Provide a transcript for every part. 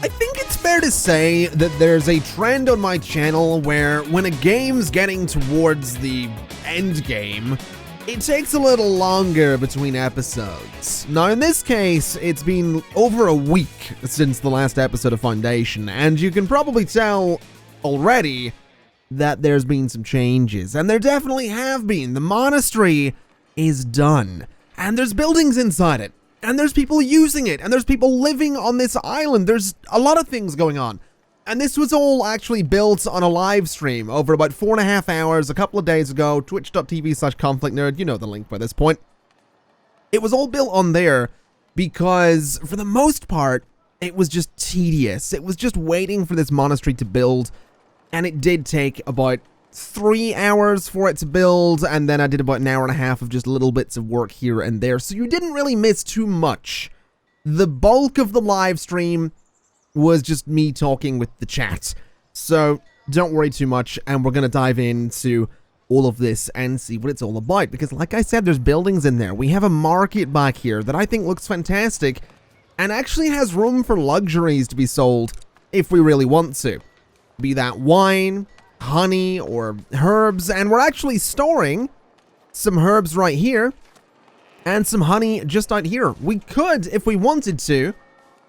I think it's fair to say that there's a trend on my channel where when a game's getting towards the end game, it takes a little longer between episodes. Now in this case, it's been over a week since the last episode of Foundation, and you can probably tell already that there's been some changes, and there definitely have been. The monastery is done, and there's buildings inside it, and there's people using it, and there's people living on this island. There's a lot of things going on. And this was all actually built on a live stream over about 4.5 hours a couple of days ago, twitch.tv/ConflictNerd, you know the link by this point. It was all built on there because, for the most part, it was just tedious. It was just waiting for this monastery to build, and it did take about 3 hours for it to build, and then I did about an hour and a half of just little bits of work here and there, so you didn't really miss too much. The bulk of the live stream was just me talking with the chat. So don't worry too much, and we're going to dive into all of this and see what it's all about. Because like I said, there's buildings in there. We have a market back here that I think looks fantastic and actually has room for luxuries to be sold if we really want to. Be that wine, honey, or herbs. And we're actually storing some herbs right here and some honey just out here. We could, if we wanted to,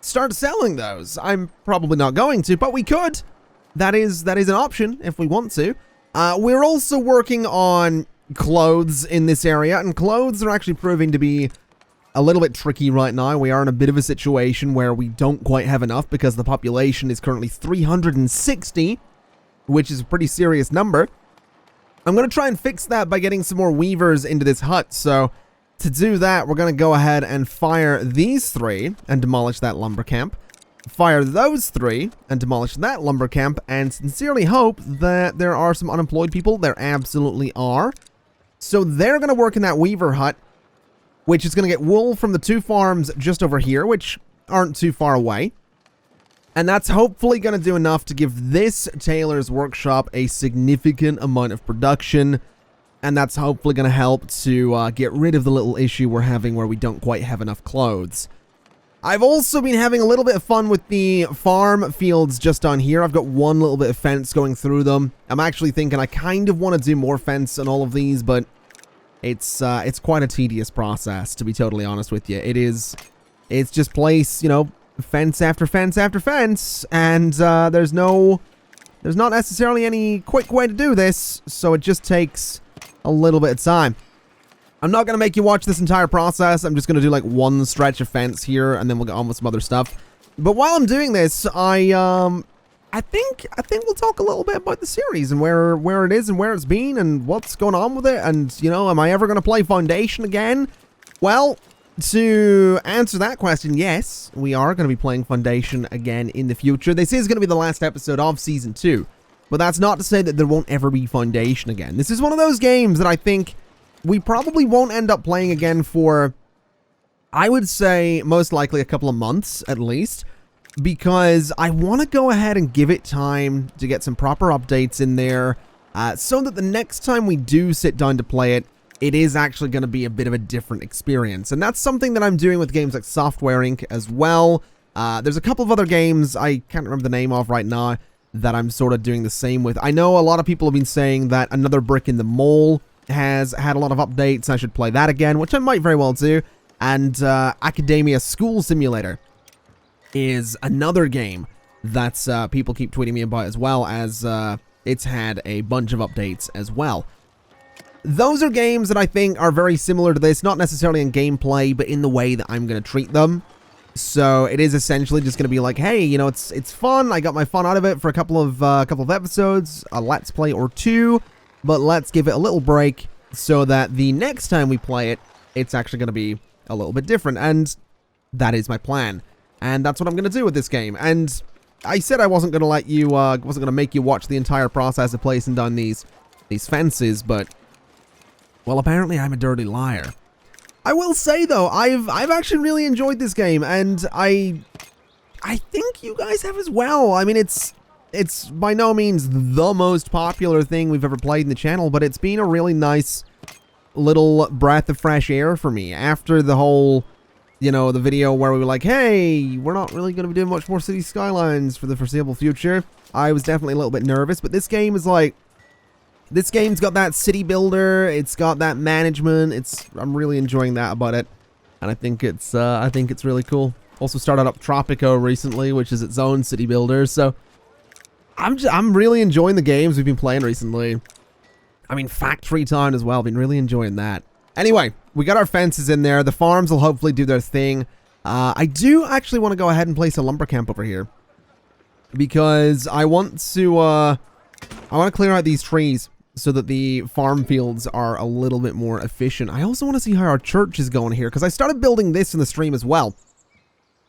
start selling those. I'm probably not going to, but we could. That is an option if we want to. We're also working on clothes in this area, and clothes are actually proving to be a little bit tricky right now. We are in a bit of a situation where we don't quite have enough because the population is currently 360, which is a pretty serious number. I'm going to try and fix that by getting some more weavers into this hut, so to do that, we're going to go ahead and fire these 3 and demolish that lumber camp. Fire those 3 and demolish that lumber camp, and sincerely hope that there are some unemployed people. There absolutely are. So they're going to work in that weaver hut, which is going to get wool from the 2 farms just over here, which aren't too far away. And that's hopefully going to do enough to give this tailor's workshop a significant amount of production. And that's hopefully going to help to get rid of the little issue we're having where we don't quite have enough clothes. I've also been having a little bit of fun with the farm fields just on here. I've got one little bit of fence going through them. I'm actually thinking I kind of want to do more fence on all of these, but it's quite a tedious process, to be totally honest with you. It's just place, you know, fence after fence after fence, and there's not necessarily any quick way to do this, so it just takes a little bit of time. I'm not going to make you watch this entire process. I'm just going to do like one stretch of fence here, and then we'll get on with some other stuff. But while I'm doing this, I think we'll talk a little bit about the series and where it is and where it's been and what's going on with it. And, you know, am I ever going to play Foundation again? Well, to answer that question, yes, we are going to be playing Foundation again in the future. This is going to be the last episode of Season 2. But that's not to say that there won't ever be Foundation again. This is one of those games that I think we probably won't end up playing again for, I would say, most likely a couple of months at least, because I want to go ahead and give it time to get some proper updates in there, so that the next time we do sit down to play it, it is actually going to be a bit of a different experience. And that's something that I'm doing with games like Software Inc. as well. There's a couple of other games I can't remember the name of right now that I'm sort of doing the same with. I know a lot of people have been saying that Another Brick in the Mole has had a lot of updates. I should play that again, which I might very well do. And Academia School Simulator is another game that people keep tweeting me about, as well as it's had a bunch of updates as well. Those are games that I think are very similar to this, not necessarily in gameplay, but in the way that I'm going to treat them. So it is essentially just going to be like, hey, you know, it's fun. I got my fun out of it for a couple of episodes, a let's play or 2, but let's give it a little break so that the next time we play it, it's actually going to be a little bit different. And that is my plan. And that's what I'm going to do with this game. And I said I wasn't going to let you, wasn't going to make you watch the entire process of placing down these fences, but, well, apparently I'm a dirty liar. I will say though, I've actually really enjoyed this game, and I think you guys have as well. I mean, it's by no means the most popular thing we've ever played in the channel, but it's been a really nice little breath of fresh air for me after the whole you know, the video where we were like, hey, we're not really going to be doing much more City Skylines for the foreseeable future. I was definitely a little bit nervous, but this game is like, this game's got that city builder, it's got that management, I'm really enjoying that about it, and I think it's really cool. Also started up Tropico recently, which is its own city builder, so I'm really enjoying the games we've been playing recently. I mean, Factory Town as well, been really enjoying that. Anyway, we got our fences in there, the farms will hopefully do their thing. I do actually want to go ahead and place a lumber camp over here, because I want to clear out these trees so that the farm fields are a little bit more efficient. I also want to see how our church is going here, because I started building this in the stream as well,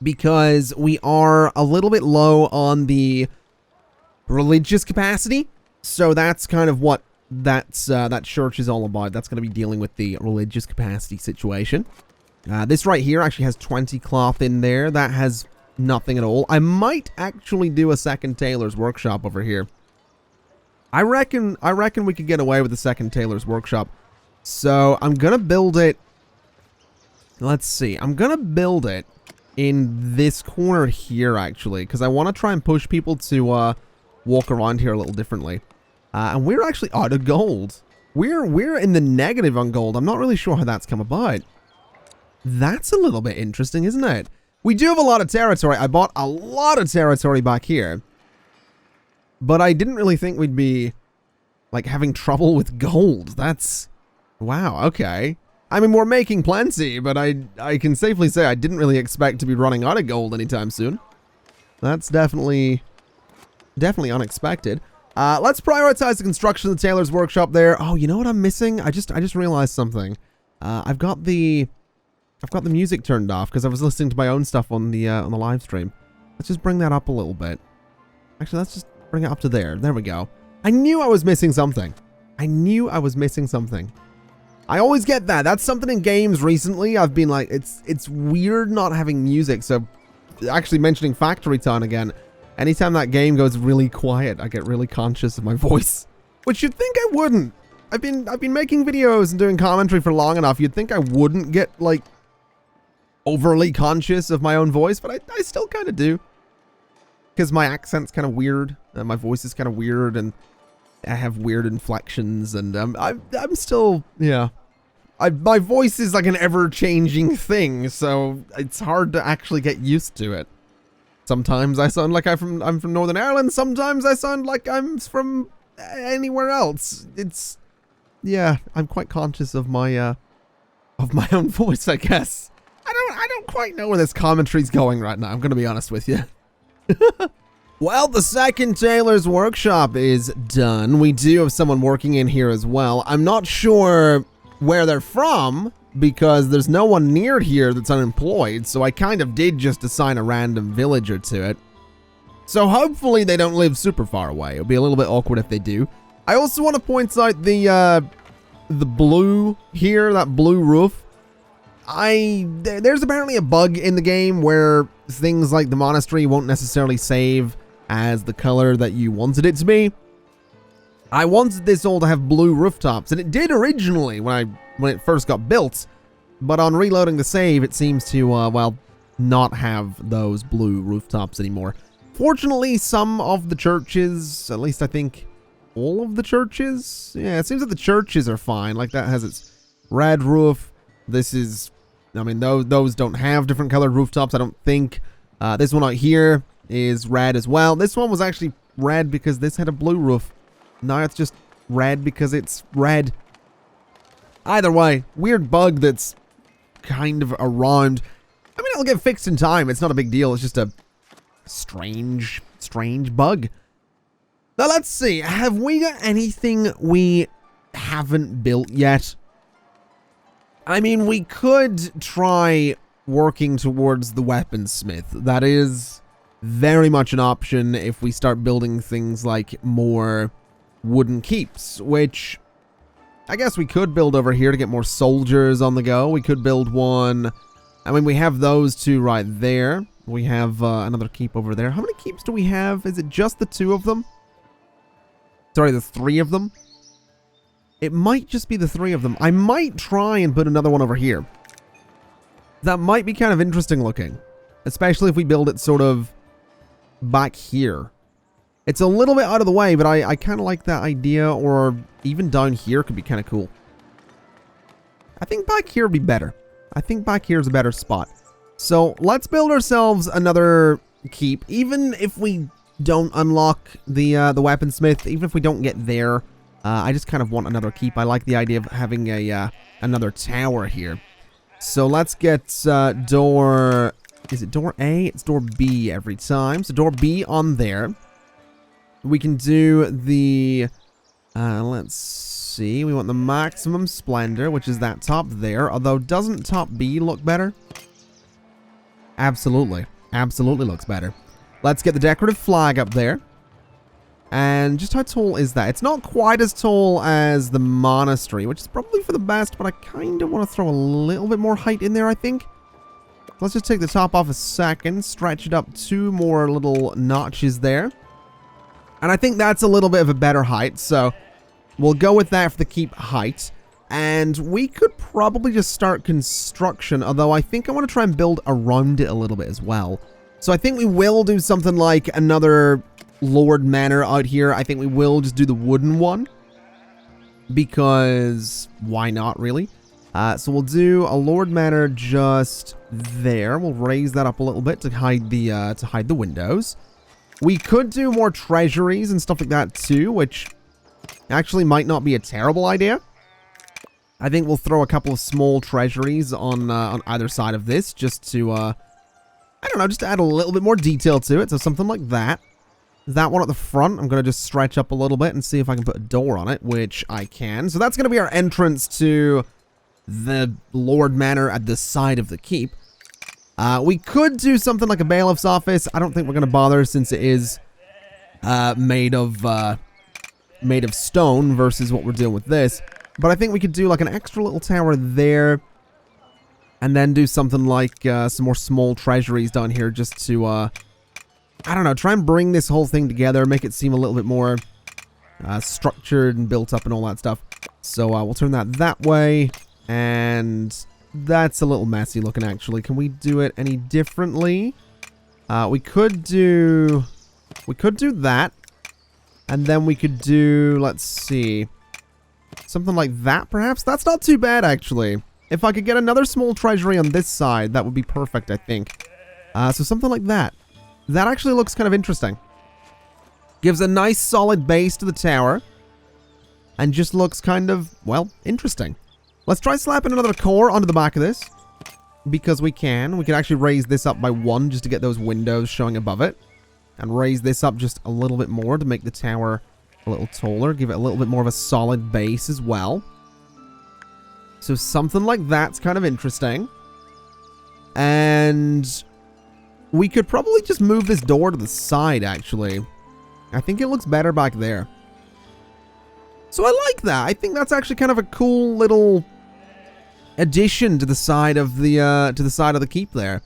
because we are a little bit low on the religious capacity. So that's kind of what that church is all about. That's going to be dealing with the religious capacity situation. This right here actually has 20 cloth in there. That has nothing at all. I might actually do a second tailor's workshop over here. I reckon we could get away with the second tailor's workshop. So I'm gonna build it. Let's see. I'm gonna build it in this corner here, actually, because I want to try and push people to walk around here a little differently. And we're actually out of gold. We're in the negative on gold. I'm not really sure how that's come about. That's a little bit interesting, isn't it? We do have a lot of territory. I bought a lot of territory back here. But I didn't really think we'd be, like, having trouble with gold. That's... wow, okay. I mean, we're making plenty, but I can safely say I didn't really expect to be running out of gold anytime soon. That's definitely unexpected. Let's prioritize the construction of the tailor's workshop there. Oh, you know what I'm missing? I just realized something. I've got the music turned off because I was listening to my own stuff on the live stream. Let's just bring that up a little bit. Actually, let's just bring it up to there. There we go. I knew I was missing something. I always get that. That's something in games recently. I've been like, it's weird not having music. So, actually mentioning Factory Town again. Anytime that game goes really quiet, I get really conscious of my voice, which you'd think I wouldn't. I've been making videos and doing commentary for long enough. You'd think I wouldn't get like overly conscious of my own voice, but I still kind of do. Because my accent's kind of weird, and my voice is kind of weird, and I have weird inflections, and I'm still, yeah. My voice is like an ever-changing thing, so it's hard to actually get used to it. Sometimes I sound like I'm from Northern Ireland, sometimes I sound like I'm from anywhere else. It's, yeah, I'm quite conscious of my own voice, I guess. I don't quite know where this commentary's going right now, I'm gonna be honest with you. Well, the second tailor's workshop is done. We do have someone working in here as well. I'm not sure where they're from because there's no one near here that's unemployed, so I kind of did just assign a random villager to it. So hopefully they don't live super far away. It'll be a little bit awkward if they do. I also want to point out the blue here, that blue roof. There's apparently a bug in the game where things like the monastery won't necessarily save as the color that you wanted it to be. I wanted this all to have blue rooftops, and it did originally when it first got built, but on reloading the save, it seems to, well, not have those blue rooftops anymore. Fortunately, some of the churches, at least I think all of the churches, yeah, it seems that the churches are fine. Like, that has its red roof. This is, I mean, those don't have different colored rooftops, I don't think. This one out here is red as well. This one was actually red because this had a blue roof. Now it's just red because it's red. Either way, weird bug that's kind of around. I mean, it'll get fixed in time. It's not a big deal. It's just a strange bug. Now, let's see. Have we got anything we haven't built yet? I mean, we could try working towards the weaponsmith. That is very much an option if we start building things like more wooden keeps, which I guess we could build over here to get more soldiers on the go. We could build one. I mean, we have those two right there. We have another keep over there. How many keeps do we have? Is it just the two of them? Sorry, the three of them? It might just be the three of them. I might try and put another one over here. That might be kind of interesting looking, especially if we build it sort of back here. It's a little bit out of the way, but I kind of like that idea, or even down here could be kind of cool. I think back here would be better. I think back here is a better spot. So let's build ourselves another keep, even if we don't unlock the weaponsmith, even if we don't get there. I just kind of want another keep. I like the idea of having a another tower here. So let's get door... Is it door A? It's door B every time. So door B on there. We can do the... let's see. We want the maximum splendor, which is that top there. Although, doesn't top B look better? Absolutely. Absolutely looks better. Let's get the decorative flag up there. And just how tall is that? It's not quite as tall as the monastery, which is probably for the best, but I kind of want to throw a little bit more height in there, I think. Let's just take the top off a second, stretch it up 2 more little notches there. And I think that's a little bit of a better height, so we'll go with that for the keep height. And we could probably just start construction, although I think I want to try and build around it a little bit as well. So I think we will do something like another Lord Manor out here. I think we will just do the wooden one, because why not, really? So we'll do a Lord Manor just there. We'll raise that up a little bit to hide the windows. We could do more treasuries and stuff like that too, which actually might not be a terrible idea. I think we'll throw a couple of small treasuries on either side of this, just to I don't know, just to add a little bit more detail to it. So something like that. That one at the front, I'm going to just stretch up a little bit and see if I can put a door on it, which I can. So that's going to be our entrance to the Lord Manor at the side of the keep. We could do something like a bailiff's office. I don't think we're going to bother, since it is made of stone versus what we're doing with this. But I think we could do like an extra little tower there, and then do something like some more small treasuries down here, just to I don't know, try and bring this whole thing together, make it seem a little bit more structured and built up and all that stuff. So we'll turn that way, and that's a little messy looking, actually. Can we do it any differently? We could do that, and then we could do, let's see, something like that, perhaps? That's not too bad, actually. If I could get another small treasury on this side, that would be perfect, I think. So something like that. That actually looks kind of interesting. Gives a nice solid base to the tower, and just looks kind of, well, interesting. Let's try slapping another core onto the back of this, because we can. We can actually raise this up by 1 just to get those windows showing above it, and raise this up just a little bit more to make the tower a little taller, give it a little bit more of a solid base as well. So something like that's kind of interesting. And we could probably just move this door to the side, actually. I think it looks better back there. So I like that. I think that's actually kind of a cool little addition to the side of the keep there.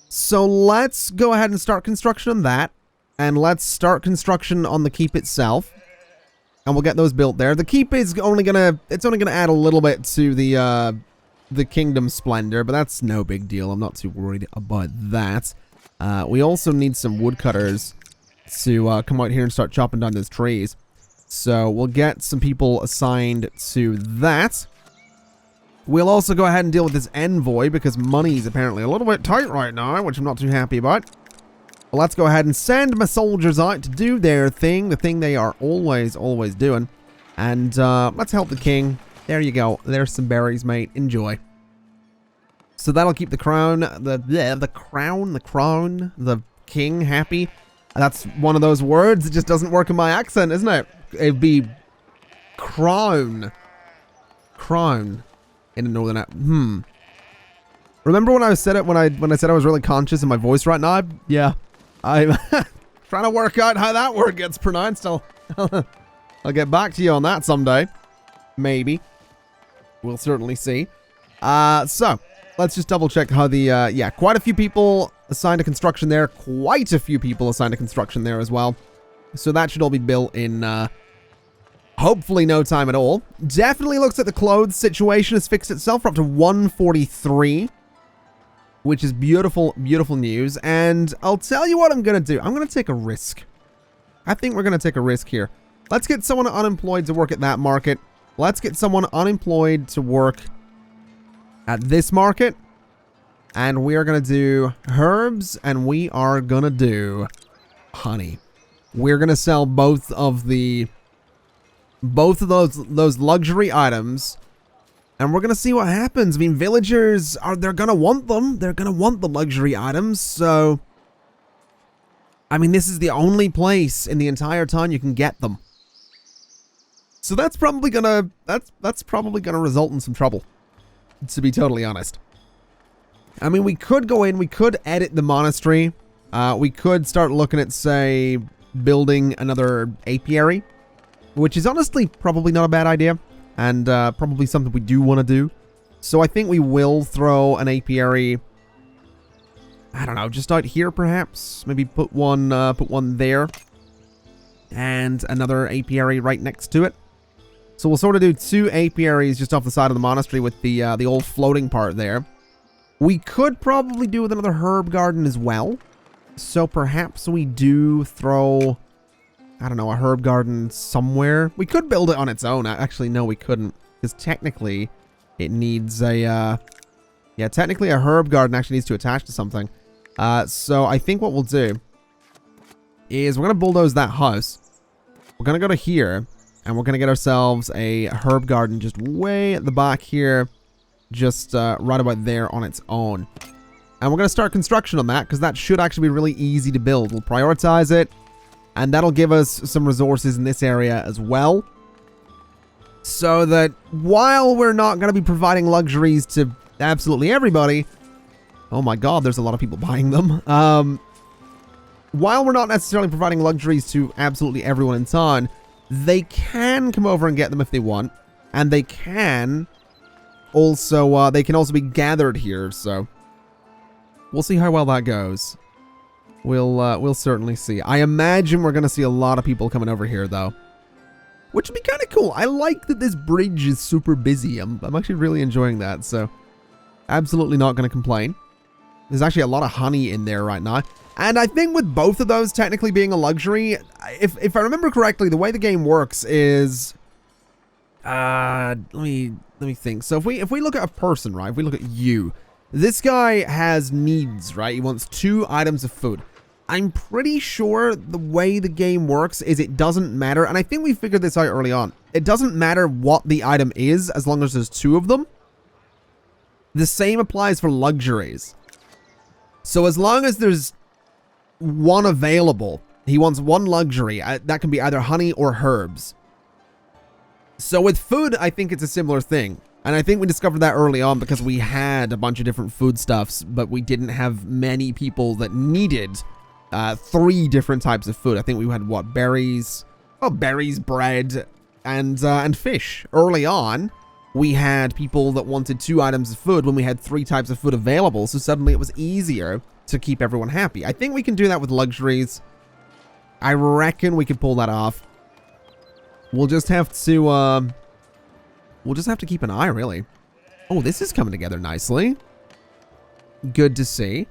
So let's go ahead and start construction on that, and let's start construction on the keep itself, and we'll get those built there. The keep is only gonna add a little bit to the kingdom splendor, but that's no big deal. I'm not too worried about that. We also need some woodcutters to come out here and start chopping down those trees. So we'll get some people assigned to that. We'll also go ahead and deal with this envoy, because money's apparently a little bit tight right now, which I'm not too happy about. Well, let's go ahead and send my soldiers out to do their thing, the thing they are always doing. And let's help the king. There you go. There's some berries, mate. Enjoy. So that'll keep the crown, the king happy. That's one of those words. It just doesn't work in my accent, isn't it? It'd be crown. Crown in a northern. Remember when I said it when I said I was really conscious of my voice right now? Yeah, I'm trying to work out how that word gets pronounced. I'll get back to you on that someday. Maybe. We'll certainly see. So let's just double check how the yeah, quite a few people assigned to construction there. Quite a few people assigned to construction there as well. So that should all be built in hopefully no time at all. Definitely looks like the clothes situation has fixed itself. We're up to 143. which is beautiful, beautiful news. And I'll tell you what I'm going to do. I'm going to take a risk. I think we're going to take a risk here. Let's get someone unemployed to work at that market. Let's get someone unemployed to work at this market. And we are going to do herbs, and we are going to do honey. We're going to sell both of those luxury items, and we're going to see what happens. I mean, villagers they're going to want them. They're going to want the luxury items. So, I mean, this is the only place in the entire town you can get them. So that's probably going to result in some trouble, to be totally honest. I mean, we could go in, we could edit the monastery. We could start looking at, say, building another apiary, which is honestly probably not a bad idea, and probably something we do want to do. So I think we will throw an apiary, I don't know, just out here perhaps. Maybe put one there, and another apiary right next to it. So we'll sort of do 2 apiaries just off the side of the monastery with the old floating part there. We could probably do with another herb garden as well. So perhaps we do throw, I don't know, a herb garden somewhere. We could build it on its own. Actually, no, we couldn't. Because technically, it needs a, yeah, technically a herb garden actually needs to attach to something. So I think what we'll do is we're going to bulldoze that house. We're going to go to here, and we're going to get ourselves a herb garden just way at the back here. Just right about there on its own. And we're going to start construction on that, because that should actually be really easy to build. We'll prioritize it, and that'll give us some resources in this area as well. So that while we're not going to be providing luxuries to absolutely everybody, oh my god, there's a lot of people buying them. While we're not necessarily providing luxuries to absolutely everyone in town, they can come over and get them if they want, and they can also be gathered here. So we'll see how well that goes. We'll certainly see. I imagine we're going to see a lot of people coming over here, though, which would be kind of cool. I like that this bridge is super busy. I'm actually really enjoying that, so absolutely not going to complain. There's actually a lot of honey in there right now. And I think with both of those technically being a luxury, if I remember correctly, the way the game works is, let me think. So if we look at a person, right? If we look at you, this guy has needs, right? He wants 2 items of food. I'm pretty sure the way the game works is it doesn't matter, and I think we figured this out early on. It doesn't matter what the item is as long as there's 2 of them. The same applies for luxuries. So as long as there's 1 available, he wants 1 luxury. That can be either honey or herbs. So with food, I think it's a similar thing. And I think we discovered that early on because we had a bunch of different foodstuffs, but we didn't have many people that needed 3 different types of food. I think we had, what, berries? Oh, berries, bread, and fish. Early on, we had people that wanted 2 items of food when we had 3 types of food available, so suddenly it was easier to keep everyone happy. I think we can do that with luxuries. I reckon we could pull that off. We'll just have to keep an eye, really. Oh, this is coming together nicely. Good to see.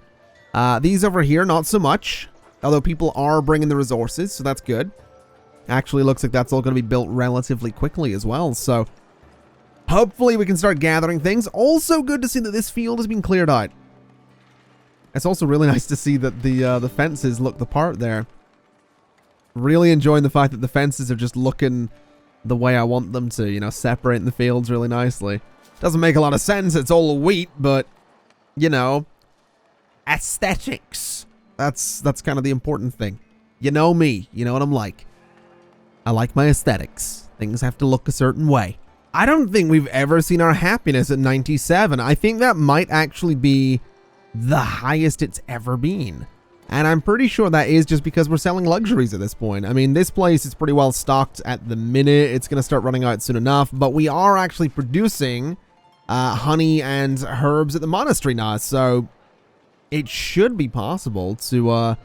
These over here, not so much. Although people are bringing the resources, so that's good. Actually, looks like that's all going to be built relatively quickly as well, so hopefully we can start gathering things. Also good to see that this field has been cleared out. It's also really nice to see that the fences look the part there. Really enjoying the fact that the fences are just looking the way I want them to, you know, separating the fields really nicely. Doesn't make a lot of sense, it's all wheat, but, you know, aesthetics. That's kind of the important thing. You know me, you know what I'm like. I like my aesthetics. Things have to look a certain way. I don't think we've ever seen our happiness at 97. I think that might actually be the highest it's ever been. And I'm pretty sure that is just because we're selling luxuries at this point. I mean, this place is pretty well stocked at the minute. It's going to start running out soon enough. But we are actually producing honey and herbs at the monastery now. So it should be possible to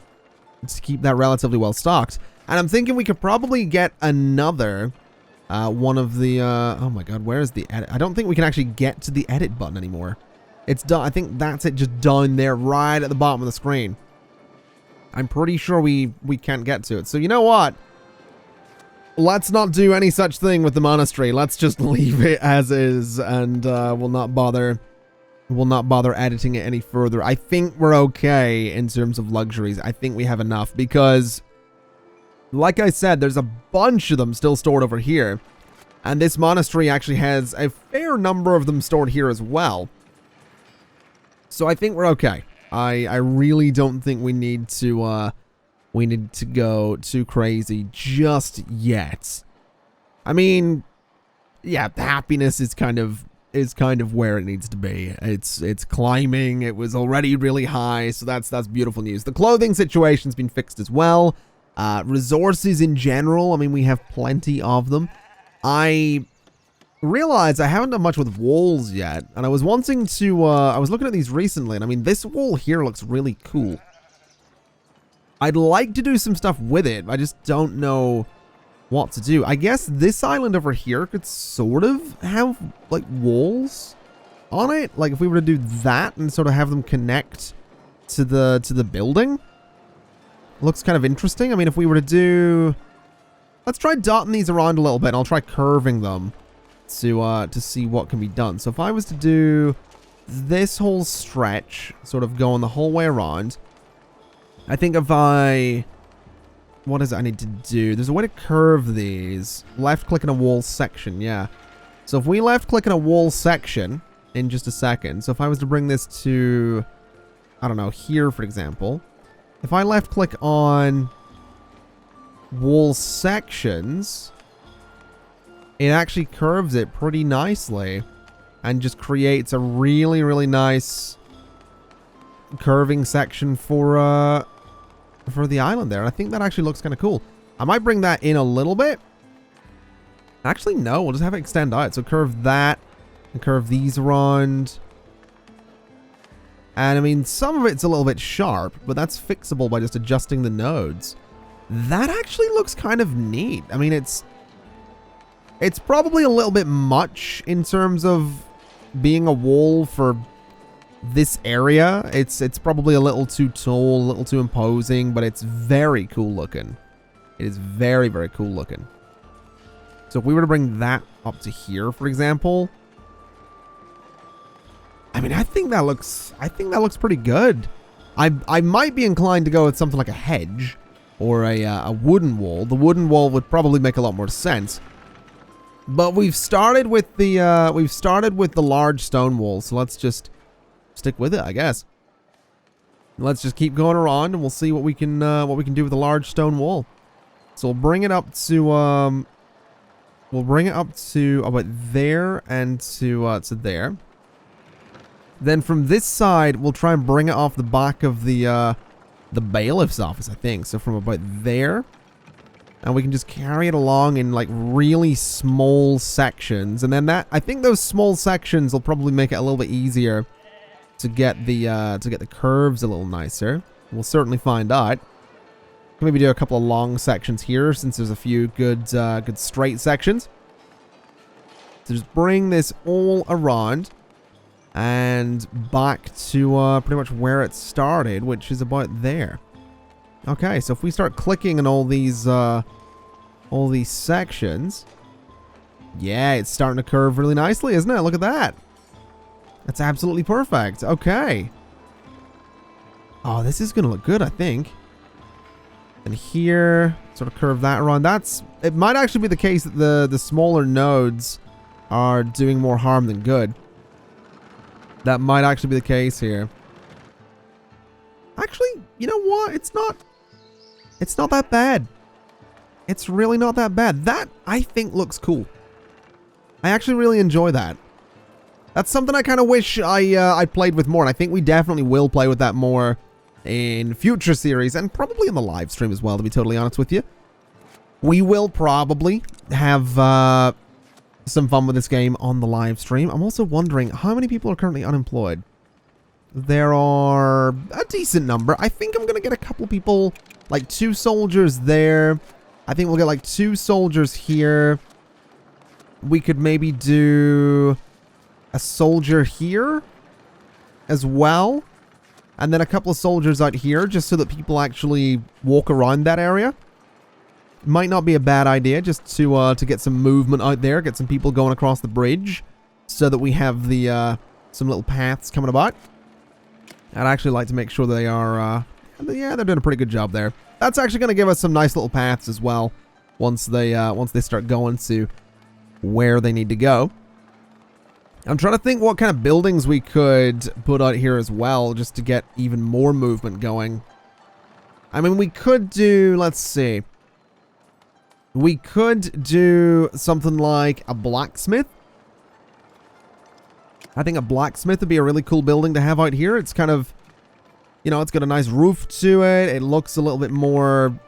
keep that relatively well stocked. And I'm thinking we could probably get another one of the... oh my god, where is the edit? I don't think we can actually get to the edit button anymore. It's done. I think that's it, just down there right at the bottom of the screen. I'm pretty sure we can't get to it. So you know what? Let's not do any such thing with the monastery. Let's just leave it as is, and we'll not bother editing it any further. I think we're okay in terms of luxuries. I think we have enough because, like I said, there's a bunch of them still stored over here. And this monastery actually has a fair number of them stored here as well. So I think we're okay. I really don't think we need to go too crazy just yet. I mean, yeah, happiness is kind of where it needs to be. It's climbing. It was already really high, so that's beautiful news. The clothing situation's been fixed as well. Resources in general, I mean, we have plenty of them. I realized I haven't done much with walls yet, and I was wanting to, I was looking at these recently, and I mean, this wall here looks really cool. I'd like to do some stuff with it. I just don't know what to do. I guess this island over here could sort of have, like, walls on it. Like, if we were to do that and sort of have them connect to the building. Looks kind of interesting. I mean, if we were to do... Let's try dotting these around a little bit, and I'll try curving them to see what can be done. So if I was to do this whole stretch, sort of going the whole way around, I think if I... What is it I need to do? There's a way to curve these. Left click in a wall section, yeah. So if we left click in a wall section in just a second. So if I was to bring this to, I don't know, here for example. If I left click on wall sections, it actually curves it pretty nicely and just creates a really, really nice curving section for the island there. I think that actually looks kind of cool. I might bring that in a little bit. Actually, no, we'll just have it extend out. So curve that and curve these around. And I mean, some of it's a little bit sharp, but that's fixable by just adjusting the nodes. That actually looks kind of neat. I mean, it's probably a little bit much in terms of being a wall for this area. It's probably a little too tall, a little too imposing, but it's very cool looking. It is very, very cool looking. So if we were to bring that up to here, for example, I mean, I think that looks pretty good. I might be inclined to go with something like a hedge or a wooden wall. The wooden wall would probably make a lot more sense. But we've started with the large stone wall, so let's just stick with it, I guess. Let's just keep going around, and we'll see what we can do with the large stone wall. So we'll bring it up to about there and to there. Then from this side, we'll try and bring it off the back of the bailiff's office, I think. So from about there, and we can just carry it along in like really small sections, and then I think those small sections will probably make it a little bit easier to get the curves a little nicer. We'll certainly find out. Maybe do a couple of long sections here, since there's a few good straight sections. So just bring this all around and back to pretty much where it started, which is about there. Okay, so if we start clicking on all these sections, yeah, it's starting to curve really nicely, isn't it? Look at that. That's absolutely perfect. Okay. Oh, this is gonna look good, I think. And here, sort of curve that around. It might actually be the case that the smaller nodes are doing more harm than good. That might actually be the case here. Actually, you know what? It's not that bad. It's really not that bad. That, I think, looks cool. I actually really enjoy that. That's something I kind of wish I played with more, and I think we definitely will play with that more in future series, and probably in the live stream as well, to be totally honest with you. We will probably have some fun with this game on the live stream. I'm also wondering how many people are currently unemployed. There are a decent number. I think I'm going to get a couple people, like 2 soldiers there. I think we'll get like 2 soldiers here. We could maybe do a soldier here. as well. And then a couple of soldiers out here, just so that people actually walk around that area. Might not be a bad idea, just to get some movement out there, get some people going across the bridge, so that we have the some little paths coming about. I'd actually like to make sure they are, yeah, they're doing a pretty good job there. That's actually going to give us some nice little paths as well, once they start going to where they need to go. I'm trying to think what kind of buildings we could put out here as well, just to get even more movement going. I mean, we could do, let's see. We could do something like a blacksmith. I think a blacksmith would be a really cool building to have out here. It's kind of, you know, it's got a nice roof to it. It looks a little bit more,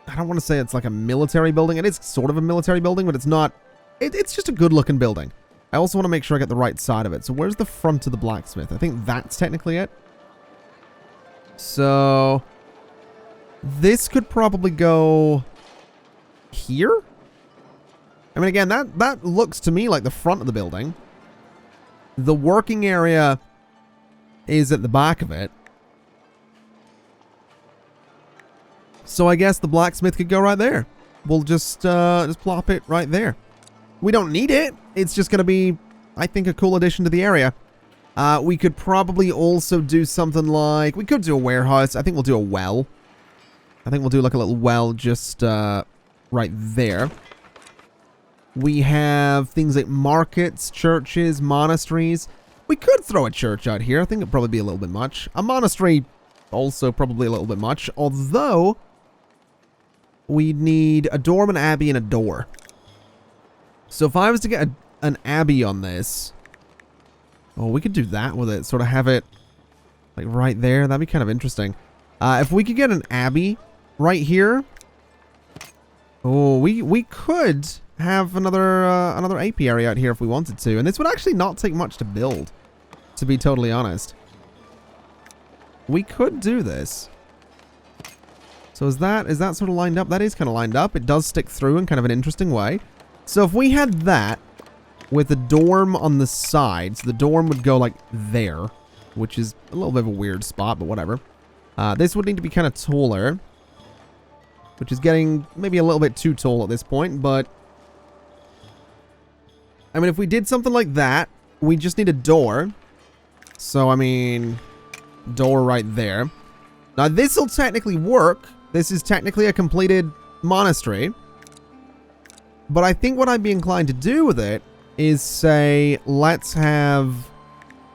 I don't want to say it's like a military building. It is sort of a military building, but it's not, it's just a good looking building. I also want to make sure I get the right side of it. So where's the front of the blacksmith? I think that's technically it. So this could probably go here. I mean, again, that looks to me like the front of the building. The working area is at the back of it. So I guess the blacksmith could go right there. We'll just plop it right there. We don't need it. It's just going to be, I think, a cool addition to the area. We could probably also do something like, we could do a warehouse. I think we'll do a well. I think we'll do like a little well just right there. We have things like markets, churches, monasteries. We could throw a church out here. I think it'd probably be a little bit much. A monastery, also probably a little bit much. Although, we need a dorm, an abbey, and a door. So if I was to get an abbey on this, oh, we could do that with it. Sort of have it like right there. That'd be kind of interesting. If we could get an abbey right here, oh, we could have another apiary out here if we wanted to, and this would actually not take much to build, to be totally honest. We could do this. So is that sort of lined up? That is kind of lined up. It does stick through in kind of an interesting way. So if we had that with a dorm on the side, so the dorm would go like there, which is a little bit of a weird spot, but whatever. This would need to be kind of taller, which is getting maybe a little bit too tall at this point, but I mean, if we did something like that, we just need a door. So, I mean, door right there. Now, this will technically work. This is technically a completed monastery. But I think what I'd be inclined to do with it is say, let's have,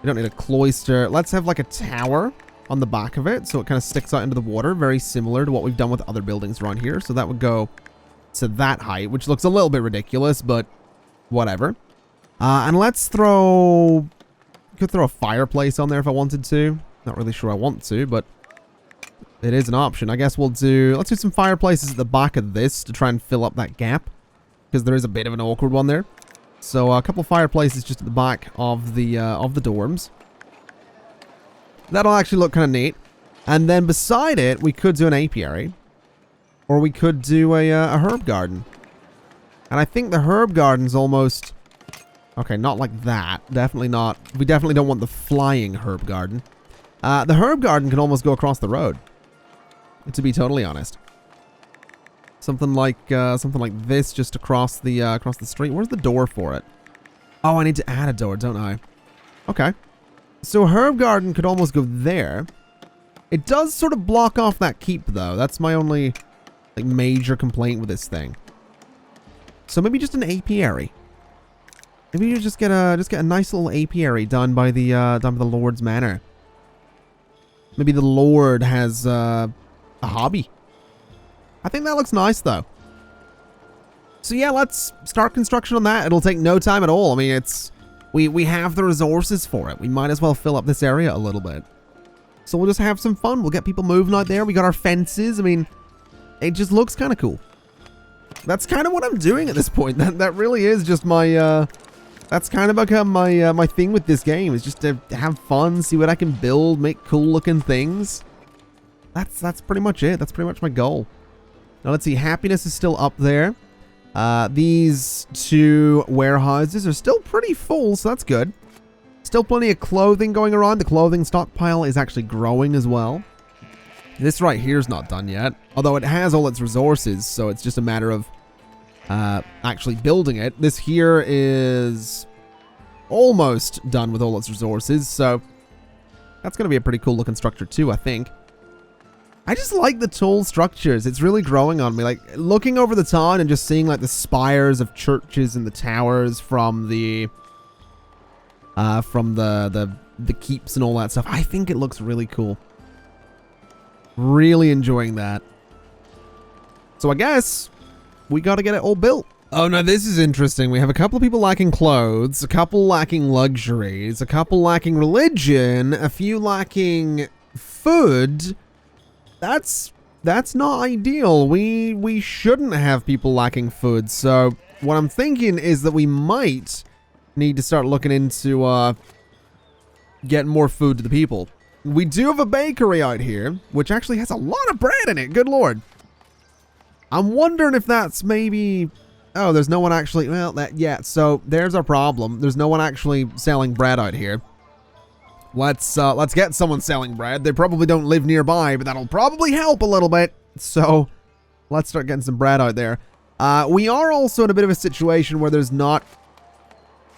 we don't need a cloister. Let's have like a tower on the back of it, so it kind of sticks out into the water, very similar to what we've done with other buildings around here. So that would go to that height, which looks a little bit ridiculous, but whatever. And let's throw, could throw a fireplace on there if I wanted to. Not really sure I want to, but it is an option. I guess let's do some fireplaces at the back of this to try and fill up that gap, because there is a bit of an awkward one there. So a couple of fireplaces just at the back of the dorms. That'll actually look kind of neat. And then beside it, we could do an apiary, or we could do a herb garden. And I think the herb garden's almost, okay, not like that. Definitely not. We definitely don't want the flying herb garden. The herb garden can almost go across the road, to be totally honest. Something like this, just across the street. Where's the door for it? Oh, I need to add a door, don't I? Okay. So herb garden could almost go there. It does sort of block off that keep, though. That's my only like major complaint with this thing. So maybe just an apiary. Maybe you just get a nice little apiary done by the Lord's Manor. Maybe the Lord has a hobby. I think that looks nice, though. So yeah, let's start construction on that. It'll take no time at all. I mean, we have the resources for it. We might as well fill up this area a little bit. So we'll just have some fun. We'll get people moving out there. We got our fences. I mean, it just looks kind of cool. That's kind of what I'm doing at this point. That really is just my that's kind of become my my thing with this game, is just to have fun, see what I can build, make cool looking things. That's pretty much it. That's pretty much my goal. Now let's see, happiness is still up there. These two warehouses are still pretty full, so that's good. Still plenty of clothing going around. The clothing stockpile is actually growing as well. This right here is not done yet, although it has all its resources, so it's just a matter of actually building it. This here is almost done with all its resources, so that's going to be a pretty cool looking structure too, I think. I just like the tall structures. It's really growing on me. Like, looking over the town and just seeing, like, the spires of churches and the towers from the keeps and all that stuff. I think it looks really cool. Really enjoying that. So I guess we got to get it all built. Oh, no, this is interesting. We have a couple of people lacking clothes, a couple lacking luxuries, a couple lacking religion, a few lacking food. That's not ideal. We shouldn't have people lacking food. So what I'm thinking is that we might need to start looking into getting more food to the people. We do have a bakery out here, which actually has a lot of bread in it. Good Lord. I'm wondering if that's maybe... Oh, there's no one actually... Well, so there's our problem. There's no one actually selling bread out here. Let's get someone selling bread. They probably don't live nearby, but that'll probably help a little bit. So let's start getting some bread out there. We are also in a bit of a situation where there's not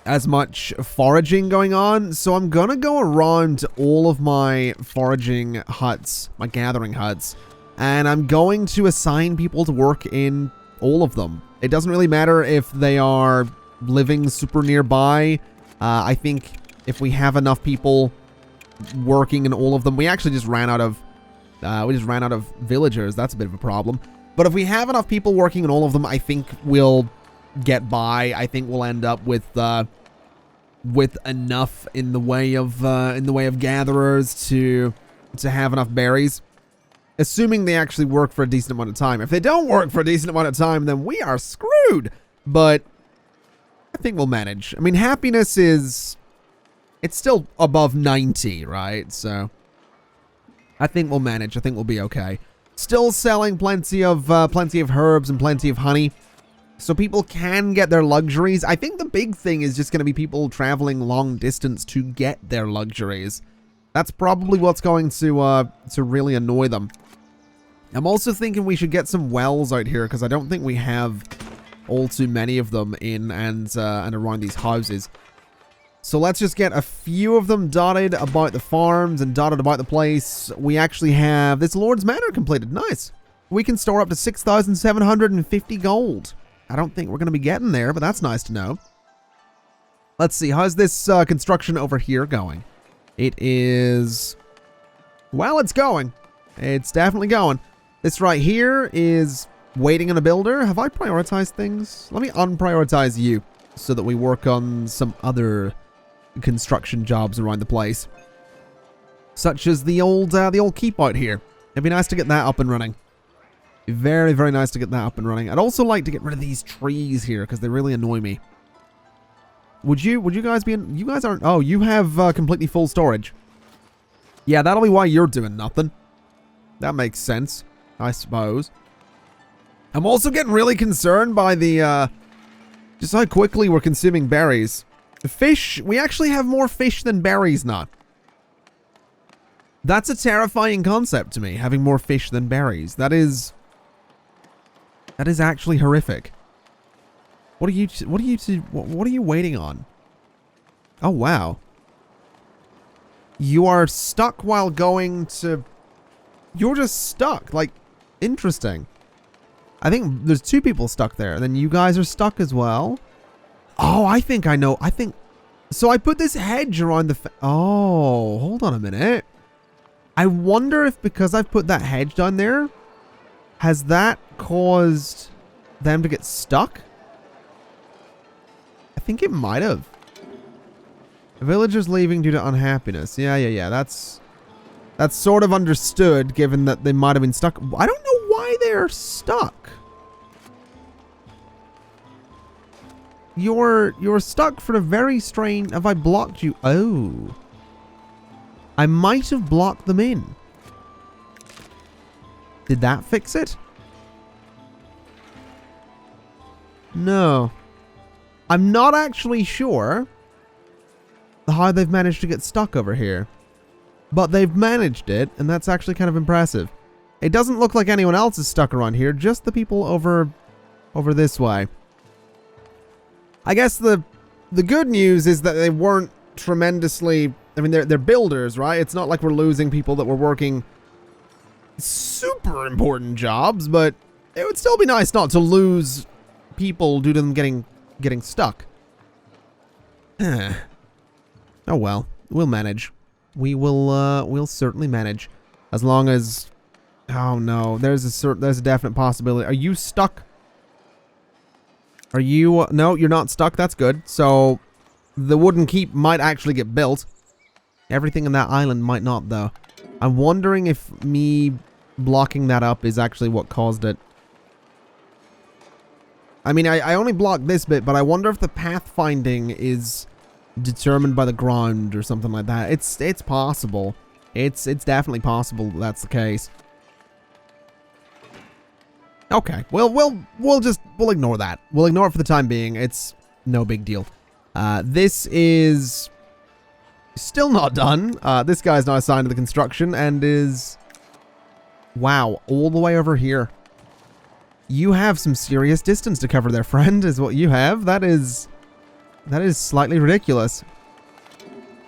as much foraging going on. So I'm going to go around to all of my foraging huts, my gathering huts, and I'm going to assign people to work in all of them. It doesn't really matter if they are living super nearby. I think if we have enough people working in all of them, we actually just ran out of villagers. That's a bit of a problem. But if we have enough people working in all of them, I think we'll get by. I think we'll end up with enough in the way of gatherers to have enough berries. Assuming they actually work for a decent amount of time. If they don't work for a decent amount of time, then we are screwed. But I think we'll manage. I mean, happiness is... It's still above 90, right? So I think we'll manage. I think we'll be okay. Still selling plenty of herbs and plenty of honey. So people can get their luxuries. I think the big thing is just going to be people traveling long distance to get their luxuries. That's probably what's going to really annoy them. I'm also thinking we should get some wells out here because I don't think we have all too many of them in and around these houses. So let's just get a few of them dotted about the farms and dotted about the place. We actually have this Lord's Manor completed. Nice. We can store up to 6,750 gold. I don't think we're going to be getting there, but that's nice to know. Let's see. How's this construction over here going? It is... Well, it's going. It's definitely going. This right here is waiting on a builder. Have I prioritized things? Let me unprioritize you so that we work on some other construction jobs around the place. Such as the old keep out here. It'd be nice to get that up and running. Very, very nice to get that up and running. I'd also like to get rid of these trees here because they really annoy me. Would you guys be in... You guys aren't... Oh, you have completely full storage. Yeah, that'll be why you're doing nothing. That makes sense, I suppose. I'm also getting really concerned by the, just how quickly we're consuming berries. The fish... We actually have more fish than berries now. That's a terrifying concept to me, having more fish than berries. That is actually horrific. What are you waiting on? Oh, wow. You are stuck while going to... You're just stuck. Like, interesting. I think there's two people stuck there. And then you guys are stuck as well. Oh, I think I know. So I put this hedge around the... Oh, hold on a minute. I wonder if because I've put that hedge down there, has that caused them to get stuck? I think it might have. Villagers leaving due to unhappiness. Yeah. That's sort of understood, given that they might have been stuck. I don't know why they're stuck. You're stuck for a very strange... Have I blocked you? Oh. I might have blocked them in. Did that fix it? No. I'm not actually sure. how they've managed to get stuck over here. But they've managed it, and that's actually kind of impressive. It doesn't look like anyone else is stuck around here, just the people over this way. I guess the good news is that they weren't tremendously... I mean, they're builders, right? It's not like we're losing people that were working super important jobs, but it would still be nice not to lose people due to them getting stuck. Oh well, we'll manage. We'll certainly manage, as long as... Oh no, there's a definite possibility. Are you stuck? Are you... No, you're not stuck. That's good. So the wooden keep might actually get built. Everything in that island might not, though. I'm wondering if me blocking that up is actually what caused it. I mean, I only blocked this bit, but I wonder if the pathfinding is determined by the ground or something like that. It's possible. It's definitely possible that that's the case. Okay, well, we'll ignore that. We'll ignore it for the time being. It's no big deal. This is still not done. This guy's not assigned to the construction and is... Wow, all the way over here. You have some serious distance to cover there, friend, is what you have. That is slightly ridiculous.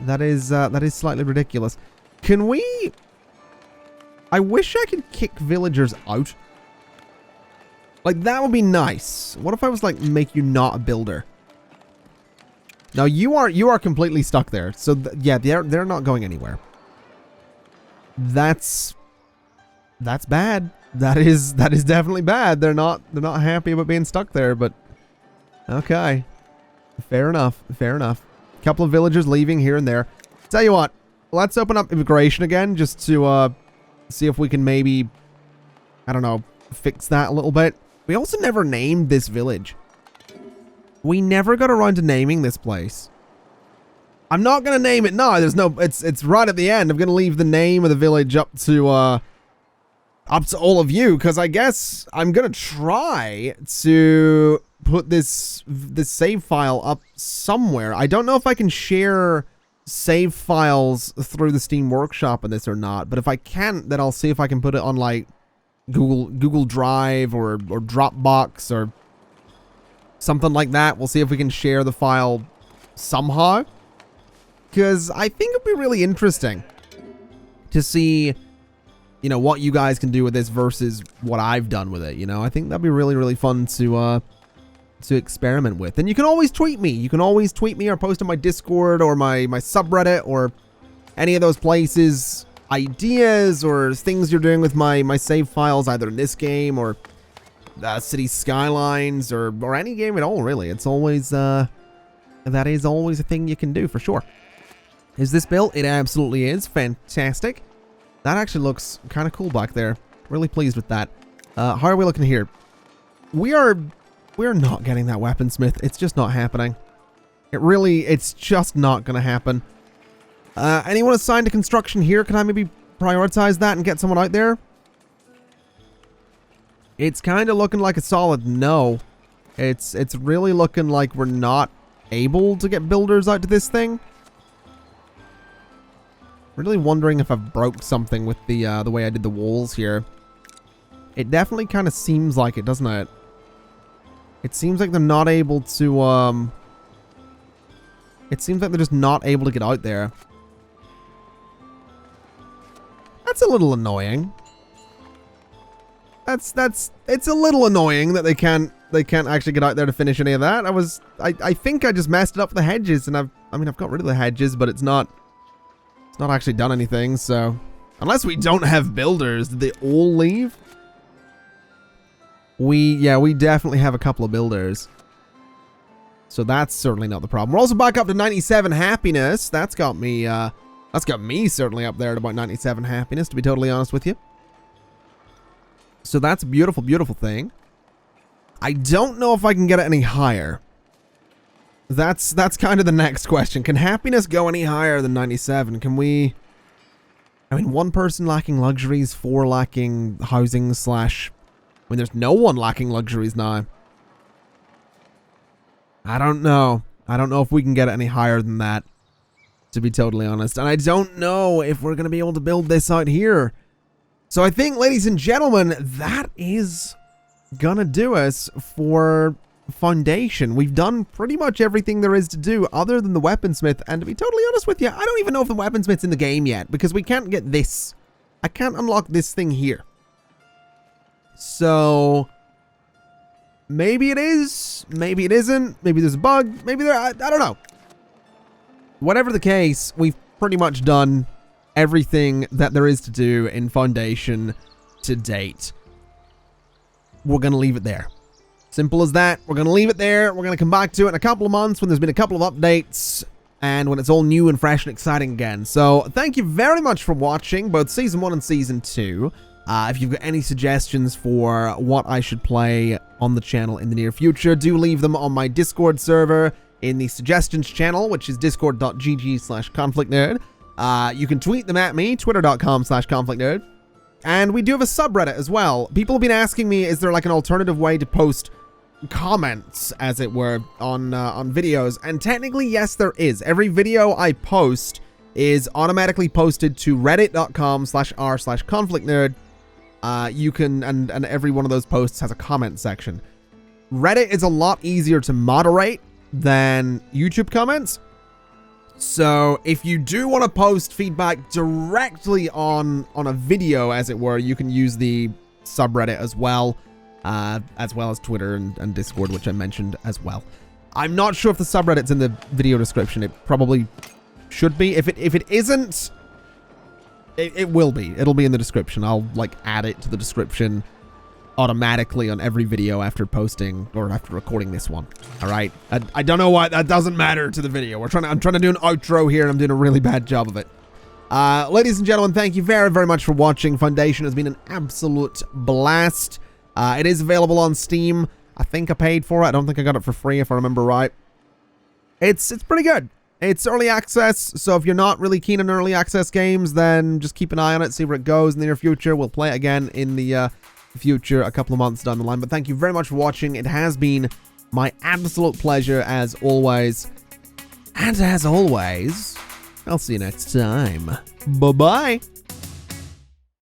That is slightly ridiculous. Can we... I wish I could kick villagers out. Like, that would be nice. What if I was like, make you not a builder? Now, you are completely stuck there. So, yeah, they're not going anywhere. That's bad. That is definitely bad. They're not happy about being stuck there, but okay. Fair enough. Fair enough. A couple of villagers leaving here and there. Tell you what, let's open up immigration again just to see if we can maybe, I don't know, fix that a little bit. We also never named this village. We never got around to naming this place. I'm not gonna name it now. There's no. It's right at the end. I'm gonna leave the name of the village up to all of you, because I guess I'm gonna try to put this save file up somewhere. I don't know if I can share save files through the Steam Workshop on this or not, but if I can't, then I'll see if I can put it on like Google Drive or Dropbox or something like that. We'll see if we can share the file somehow, because I think it'd be really interesting to see, you know, what you guys can do with this versus what I've done with it. You know, I think that'd be really fun to experiment with. And you can always tweet me. You can always tweet me or post on my Discord or my subreddit or any of those places, ideas or things you're doing with my save files, either in this game or City Skylines or any game at all, really. It's always that is always a thing you can do for sure. Is this built? It absolutely is. Fantastic. That actually looks kind of cool back there. Really pleased with that. How are we looking here? We're not getting that weaponsmith. It's just not happening. It's just not going to happen. Anyone assigned to construction here? Can I maybe prioritize that and get someone out there? It's kind of looking like a solid no. It's really looking like we're not able to get builders out to this thing. Really wondering if I've broke something with the way I did the walls here. It definitely kind of seems like it, doesn't it? It seems like they're not able to, it seems like they're just not able to get out there. That's a little annoying. It's a little annoying that they can't actually get out there to finish any of that. I think I just messed it up with the hedges, and I've got rid of the hedges, but it's not actually done anything, so unless we don't have builders, did they all leave? We definitely have a couple of builders. So that's certainly not the problem. We're also back up to 97 happiness. That's got me certainly up there at about 97 happiness, to be totally honest with you. So that's a beautiful, beautiful thing. I don't know if I can get it any higher. That's kind of the next question. Can happiness go any higher than 97? Can we... I mean, 1 person lacking luxuries, 4 lacking housing / I mean, there's no one lacking luxuries now. I don't know. I don't know if we can get it any higher than that. to be totally honest. And I don't know if we're going to be able to build this out here. So I think, ladies and gentlemen, that is going to do us for Foundation. We've done pretty much everything there is to do other than the weaponsmith. And to be totally honest with you, I don't even know if the weaponsmith's in the game yet because we can't get this. I can't unlock this thing here. So maybe it is, maybe it isn't, maybe there's a bug, maybe there, I don't know. Whatever the case, we've pretty much done everything that there is to do in Foundation to date. We're going to leave it there. Simple as that. We're going to leave it there. We're going to come back to it in a couple of months when there's been a couple of updates and when it's all new and fresh and exciting again. So thank you very much for watching both Season 1 and Season 2. If you've got any suggestions for what I should play on the channel in the near future, do leave them on my Discord server in the suggestions channel, which is discord.gg/ConflictNerd. You can tweet them at me, twitter.com/ConflictNerd. And we do have a subreddit as well. People have been asking me, is there like an alternative way to post comments, as it were, on videos? And technically, yes, there is. Every video I post is automatically posted to reddit.com/r/ConflictNerd. You can, and every one of those posts has a comment section. Reddit is a lot easier to moderate than YouTube comments. So if you do want to post feedback directly on a video, as it were, you can use the subreddit as well as Twitter and Discord, which I mentioned as well. I'm not sure if the subreddit's in the video description. It probably should be. If it isn't, it will be. It'll be in the description. I'll like add it to the description automatically on every video after posting or after recording this one. All right. I don't know why that doesn't matter to the video. I'm trying to do an outro here and I'm doing a really bad job of it. Ladies and gentlemen, thank you very, very much for watching. Foundation has been an absolute blast. It is available on Steam. I think I paid for it. I don't think I got it for free if I remember right. It's pretty good. It's early access, so if you're not really keen on early access games, then just keep an eye on it, see where it goes in the near future. We'll play it again in the future, a couple of months down the line. But thank you very much for watching. It has been my absolute pleasure as always. And as always, I'll see you next time. Bye-bye.